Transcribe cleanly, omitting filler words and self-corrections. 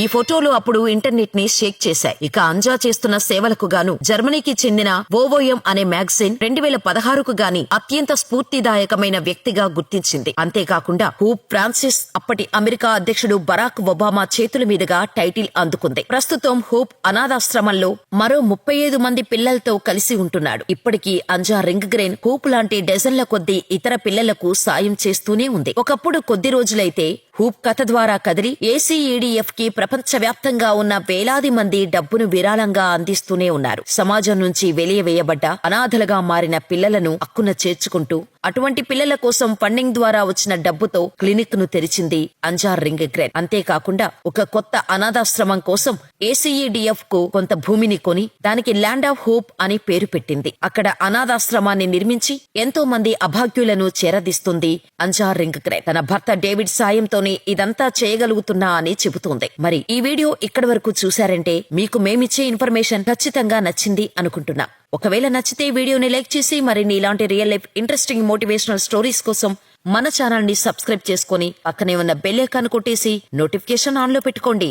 ఈ ఫోటోలు అప్పుడు ఇంటర్నెట్ ని షేక్ చేశాయి. ఇక అంజా చేస్తున్న సేవలకు గాను జర్మనీకి చెందిన ఓవోయం అనే మ్యాగజైన్ 2016కు గాని అత్యంత స్ఫూర్తిదాయకమైన వ్యక్తిగా గుర్తించింది. అంతేకాకుండా హూప్ ఫ్రాన్సిస్ అప్పటి అమెరికా అధ్యక్షుడు బరాక్ ఒబామా చేతుల మీదుగా టైటిల్ అందుకుంది. ప్రస్తుతం హూప్ అనాథాశ్రమంలో మరో 35 మంది పిల్లలతో కలిసి ఉంటున్నాడు. ఇప్పటికీ అంజా రింగ్గ్రెన్ హూప్ లాంటి డజన్ల కొద్దీ ఇతర పిల్లలకు సాయం చేస్తూనే ఉంది. ఒకప్పుడు కొద్ది రోజులైతే హూప్ కథ ద్వారా కదిలి ACEDF కి ప్రపంచవ్యాప్తంగా ఉన్న వేలాది మంది డబ్బును విరాళంగా అందిస్తూనే ఉన్నారు. సమాజం నుంచి వెలియవేయబడ్డ అనాథలుగా మారిన పిల్లలను హక్కున చేర్చుకుంటూ అటువంటి పిల్లల కోసం ఫండింగ్ ద్వారా వచ్చిన డబ్బుతో క్లినిక్ ను తెరిచింది అంజా రింగ్గ్రెన్. అంతేకాకుండా ఒక కొత్త అనాథాశ్రమం కోసం ACEDF కు కొంత భూమిని కొని దానికి ల్యాండ్ ఆఫ్ హోప్ అని పేరు పెట్టింది. అక్కడ అనాథాశ్రమాన్ని నిర్మించి ఎంతో మంది అభాగ్యులను చేరదీస్తుంది అంజా రింగ్గ్రెన్. తన భర్త డేవిడ్ సాయంతోనే ఇదంతా చేయగలుగుతున్నా అని చెబుతోంది. మరి ఈ వీడియో ఇక్కడి వరకు చూశారంటే మీకు మేమిచ్చే ఇన్ఫర్మేషన్ ఖచ్చితంగా నచ్చింది అనుకుంటున్నా. ఒకవేళ నచ్చితే వీడియోని లైక్ చేసి మరిన్ని ఇలాంటి real life interesting motivational stories కోసం మన ఛానల్ ని సబ్స్క్రైబ్ చేసుకుని పక్కనే ఉన్న బెల్ ఐకాన్ కొట్టేసి నోటిఫికేషన్ ఆన్ లో పెట్టుకోండి.